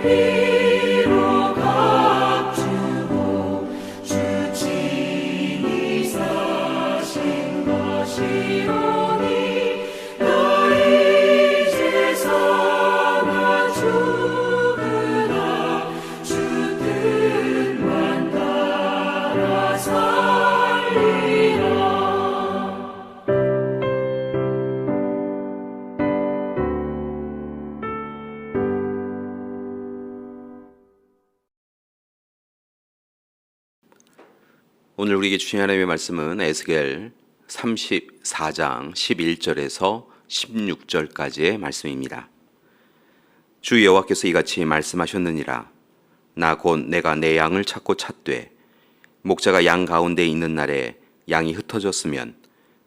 피로 값주고 주 친히 사신 것이오니 너희 제사나 죽으나 주 뜻만 따라 살리라. 오늘 우리에게 주신 하나님의 말씀은 에스겔 34장 11절에서 16절까지의 말씀입니다. 주 여호와께서 이같이 말씀하셨느니라. 나 곧 내가 내 양을 찾고 찾되 목자가 양 가운데 있는 날에 양이 흩어졌으면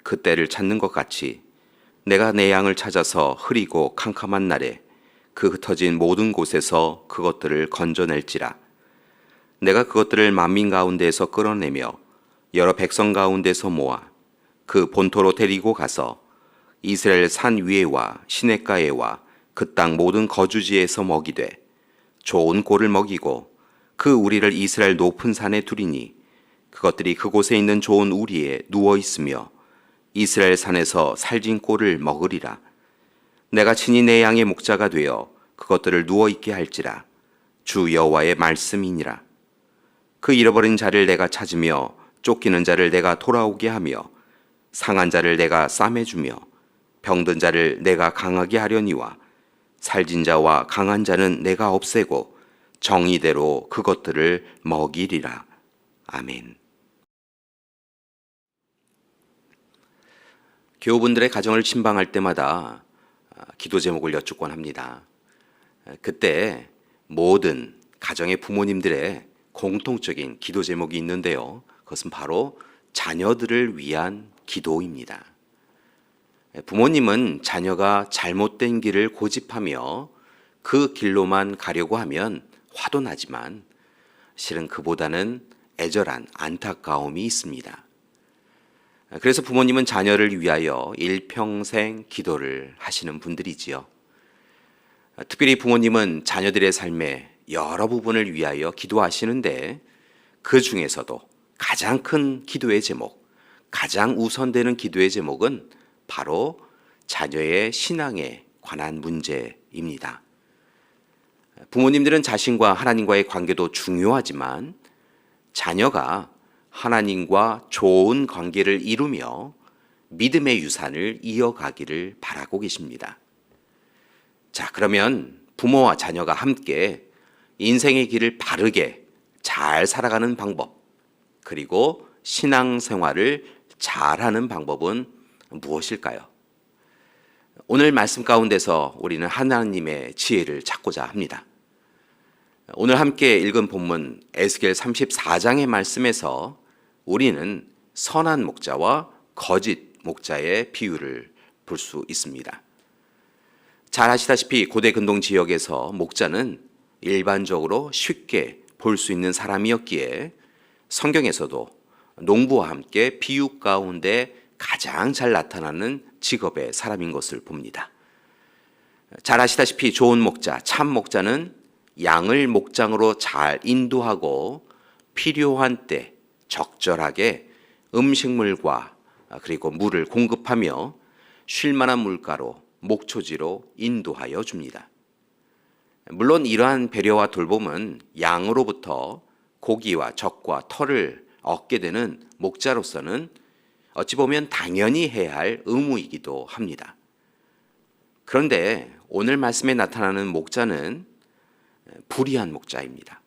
그 때를 찾는 것 같이 내가 내 양을 찾아서 흐리고 캄캄한 날에 그 흩어진 모든 곳에서 그것들을 건져낼지라. 내가 그것들을 만민 가운데에서 끌어내며 여러 백성 가운데서 모아 그 본토로 데리고 가서 이스라엘 산 위에와 시냇가에와 그 땅 모든 거주지에서 먹이되 좋은 꼴을 먹이고 그 우리를 이스라엘 높은 산에 두리니 그것들이 그곳에 있는 좋은 우리에 누워 있으며 이스라엘 산에서 살진 꼴을 먹으리라. 내가 친히 내 양의 목자가 되어 그것들을 누워 있게 할지라. 주 여호와의 말씀이니라. 그 잃어버린 자를 내가 찾으며 쫓기는 자를 내가 돌아오게 하며 상한 자를 내가 싸매주며 병든 자를 내가 강하게 하려니와 살진 자와 강한 자는 내가 없애고 정의대로 그것들을 먹이리라. 아멘. 교우분들의 가정을 침방할 때마다 기도 제목을 여쭙곤 합니다. 그때 모든 가정의 부모님들의 공통적인 기도 제목이 있는데요. 그것은 바로 자녀들을 위한 기도입니다. 부모님은 자녀가 잘못된 길을 고집하며 그 길로만 가려고 하면 화도 나지만 실은 그보다는 애절한 안타까움이 있습니다. 그래서 부모님은 자녀를 위하여 일평생 기도를 하시는 분들이지요. 특별히 부모님은 자녀들의 삶에 여러 부분을 위하여 기도하시는데 그 중에서도 가장 큰 기도의 제목, 가장 우선되는 기도의 제목은 바로 자녀의 신앙에 관한 문제입니다. 부모님들은 자신과 하나님과의 관계도 중요하지만 자녀가 하나님과 좋은 관계를 이루며 믿음의 유산을 이어가기를 바라고 계십니다. 자, 그러면 부모와 자녀가 함께 인생의 길을 바르게 잘 살아가는 방법, 그리고 신앙생활을 잘하는 방법은 무엇일까요? 오늘 말씀 가운데서 우리는 하나님의 지혜를 찾고자 합니다. 오늘 함께 읽은 본문 에스겔 34장의 말씀에서 우리는 선한 목자와 거짓 목자의 비유를 볼 수 있습니다. 잘 아시다시피 고대 근동 지역에서 목자는 일반적으로 쉽게 볼 수 있는 사람이었기에 성경에서도 농부와 함께 비유 가운데 가장 잘 나타나는 직업의 사람인 것을 봅니다. 잘 아시다시피 좋은 목자, 참 목자는 양을 목장으로 잘 인도하고 필요한 때 적절하게 음식물과 그리고 물을 공급하며 쉴만한 물가로 목초지로 인도하여 줍니다. 물론 이러한 배려와 돌봄은 양으로부터 고기와 젖과 털을 얻게 되는 목자로서는 어찌 보면 당연히 해야 할 의무이기도 합니다. 그런데 오늘 말씀에 나타나는 목자는 불의한 목자입니다.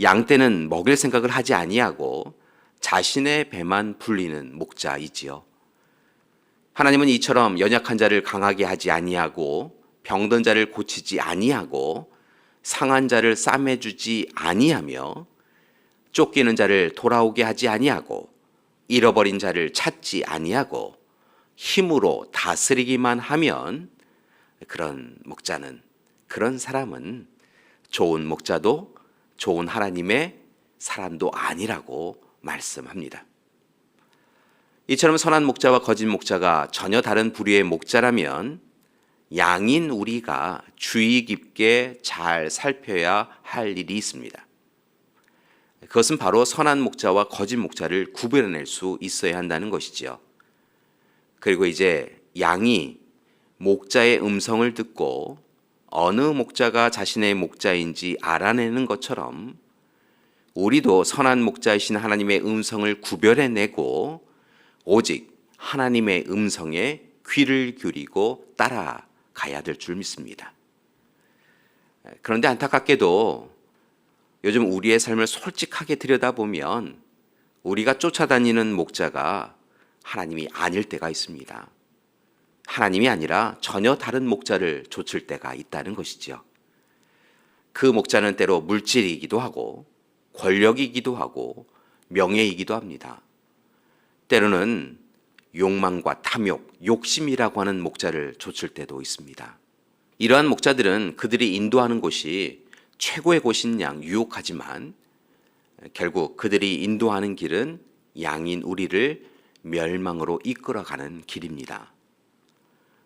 양 떼는 먹일 생각을 하지 아니하고 자신의 배만 불리는 목자이지요. 하나님은 이처럼 연약한 자를 강하게 하지 아니하고 병든 자를 고치지 아니하고 상한 자를 싸매주지 아니하며 쫓기는 자를 돌아오게 하지 아니하고 잃어버린 자를 찾지 아니하고 힘으로 다스리기만 하면 그런 목자는, 그런 사람은 좋은 목자도 좋은 하나님의 사람도 아니라고 말씀합니다. 이처럼 선한 목자와 거짓 목자가 전혀 다른 부류의 목자라면 양인 우리가 주의 깊게 잘 살펴야 할 일이 있습니다. 그것은 바로 선한 목자와 거짓 목자를 구별해낼 수 있어야 한다는 것이지요. 그리고 이제 양이 목자의 음성을 듣고 어느 목자가 자신의 목자인지 알아내는 것처럼 우리도 선한 목자이신 하나님의 음성을 구별해내고 오직 하나님의 음성에 귀를 기울이고 따라가야 될 줄 믿습니다. 그런데 안타깝게도 요즘 우리의 삶을 솔직하게 들여다보면 우리가 쫓아다니는 목자가 하나님이 아닐 때가 있습니다. 하나님이 아니라 전혀 다른 목자를 좇을 때가 있다는 것이죠. 그 목자는 때로 물질이기도 하고 권력이기도 하고 명예이기도 합니다. 때로는 욕망과 탐욕, 욕심이라고 하는 목자를 좇을 때도 있습니다. 이러한 목자들은 그들이 인도하는 곳이 최고의 곳인 양 유혹하지만 결국 그들이 인도하는 길은 양인 우리를 멸망으로 이끌어가는 길입니다.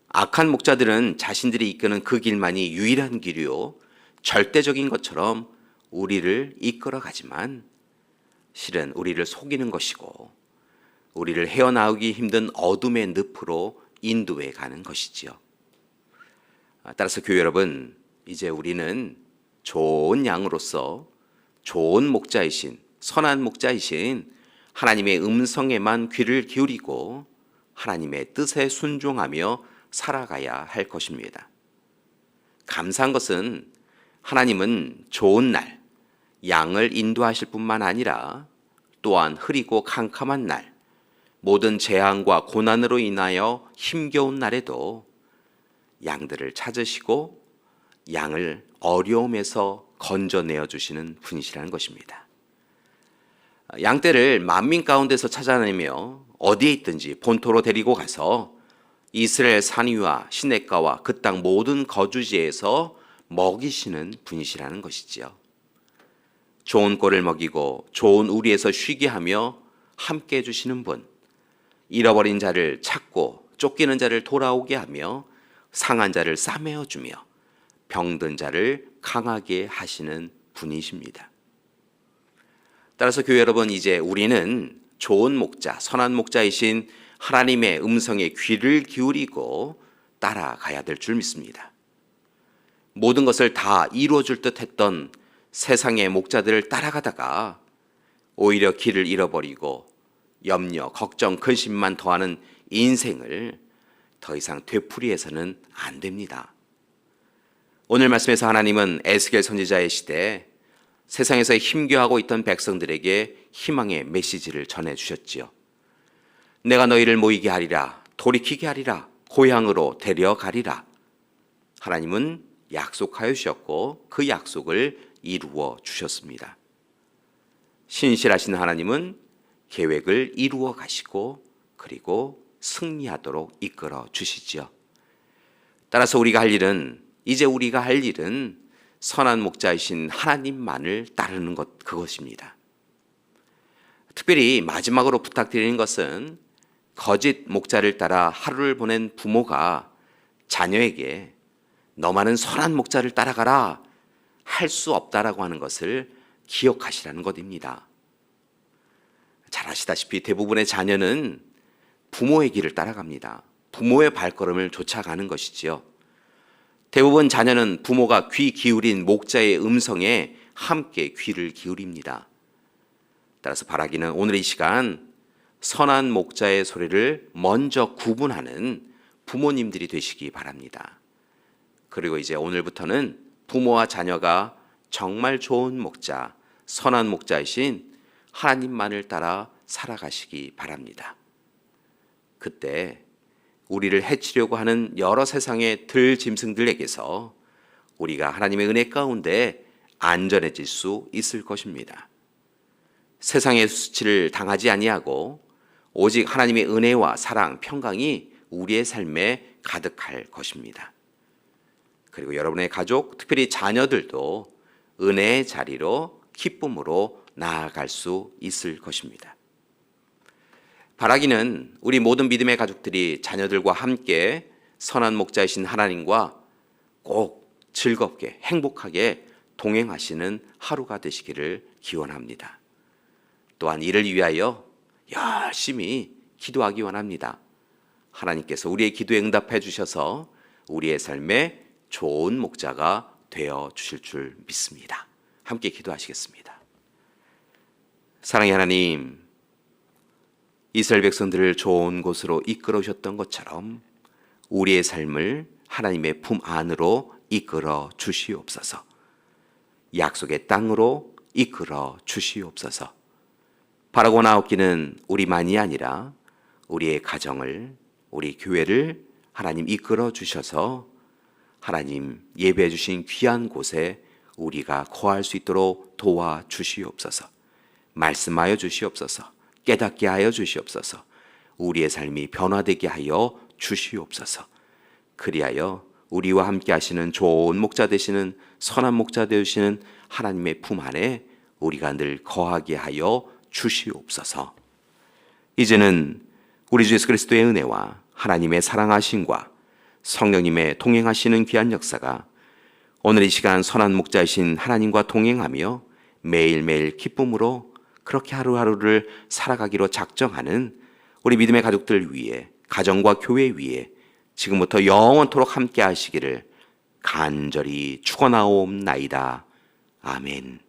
악한 목자들은 자신들이 이끄는 그 길만이 유일한 길이요 절대적인 것처럼 우리를 이끌어가지만 실은 우리를 속이는 것이고 우리를 헤어나오기 힘든 어둠의 늪으로 인도해 가는 것이지요. 따라서 교회 여러분, 이제 우리는 좋은 양으로서 좋은 목자이신 선한 목자이신 하나님의 음성에만 귀를 기울이고 하나님의 뜻에 순종하며 살아가야 할 것입니다. 감사한 것은 하나님은 좋은 날 양을 인도하실 뿐만 아니라 또한 흐리고 캄캄한 날 모든 재앙과 고난으로 인하여 힘겨운 날에도 양들을 찾으시고 양을 어려움에서 건져내어 주시는 분이시라는 것입니다. 양떼를 만민 가운데서 찾아내며 어디에 있든지 본토로 데리고 가서 이스라엘 산위와 시냇가와 그 땅 모든 거주지에서 먹이시는 분이시라는 것이지요. 좋은 꼴을 먹이고 좋은 우리에서 쉬게 하며 함께 해주시는 분, 잃어버린 자를 찾고 쫓기는 자를 돌아오게 하며 상한 자를 싸매어 주며 병든 자를 강하게 하시는 분이십니다. 따라서 교회 여러분, 이제 우리는 좋은 목자, 선한 목자이신 하나님의 음성에 귀를 기울이고 따라가야 될 줄 믿습니다. 모든 것을 다 이루어줄 듯 했던 세상의 목자들을 따라가다가 오히려 길을 잃어버리고 염려, 걱정, 근심만 더하는 인생을 더 이상 되풀이해서는 안 됩니다. 오늘 말씀에서 하나님은 에스겔 선지자의 시대에 세상에서 힘겨워하고 있던 백성들에게 희망의 메시지를 전해주셨지요. 내가 너희를 모이게 하리라, 돌이키게 하리라, 고향으로 데려가리라. 하나님은 약속하여 주셨고 그 약속을 이루어 주셨습니다. 신실하신 하나님은 계획을 이루어 가시고 그리고 승리하도록 이끌어 주시지요. 따라서 우리가 할 일은 선한 목자이신 하나님만을 따르는 것, 그것입니다. 특별히 마지막으로 부탁드리는 것은 거짓 목자를 따라 하루를 보낸 부모가 자녀에게 너만은 선한 목자를 따라가라 할 수 없다라고 하는 것을 기억하시라는 것입니다. 잘 아시다시피 대부분의 자녀는 부모의 길을 따라갑니다. 부모의 발걸음을 쫓아가는 것이지요. 대부분 자녀는 부모가 귀 기울인 목자의 음성에 함께 귀를 기울입니다. 따라서 바라기는 오늘 이 시간 선한 목자의 소리를 먼저 구분하는 부모님들이 되시기 바랍니다. 그리고 이제 오늘부터는 부모와 자녀가 정말 좋은 목자, 선한 목자이신 하나님만을 따라 살아가시기 바랍니다. 그때 우리를 해치려고 하는 여러 세상의 들짐승들에게서 우리가 하나님의 은혜 가운데 안전해질 수 있을 것입니다. 세상의 수치를 당하지 아니하고 오직 하나님의 은혜와 사랑, 평강이 우리의 삶에 가득할 것입니다. 그리고 여러분의 가족, 특별히 자녀들도 은혜의 자리로 기쁨으로 나아갈 수 있을 것입니다. 바라기는 우리 모든 믿음의 가족들이 자녀들과 함께 선한 목자이신 하나님과 꼭 즐겁게 행복하게 동행하시는 하루가 되시기를 기원합니다. 또한 이를 위하여 열심히 기도하기 원합니다. 하나님께서 우리의 기도에 응답해 주셔서 우리의 삶에 좋은 목자가 되어 주실 줄 믿습니다. 함께 기도하시겠습니다. 사랑의 하나님, 이스라엘 백성들을 좋은 곳으로 이끌어 오셨던 것처럼 우리의 삶을 하나님의 품 안으로 이끌어 주시옵소서. 약속의 땅으로 이끌어 주시옵소서. 바라고 나옵기는 우리만이 아니라 우리의 가정을, 우리 교회를 하나님 이끌어 주셔서 하나님 예배해 주신 귀한 곳에 우리가 거할 수 있도록 도와 주시옵소서. 말씀하여 주시옵소서. 깨닫게 하여 주시옵소서. 우리의 삶이 변화되게 하여 주시옵소서. 그리하여 우리와 함께 하시는 좋은 목자 되시는 선한 목자 되시는 하나님의 품 안에 우리가 늘 거하게 하여 주시옵소서. 이제는 우리 주 예수 그리스도의 은혜와 하나님의 사랑하심과 성령님의 동행하시는 귀한 역사가 오늘 이 시간 선한 목자이신 하나님과 동행하며 매일매일 기쁨으로 그렇게 하루하루를 살아가기로 작정하는 우리 믿음의 가족들 위해, 가정과 교회 위에 지금부터 영원토록 함께 하시기를 간절히 축원하옵나이다. 아멘.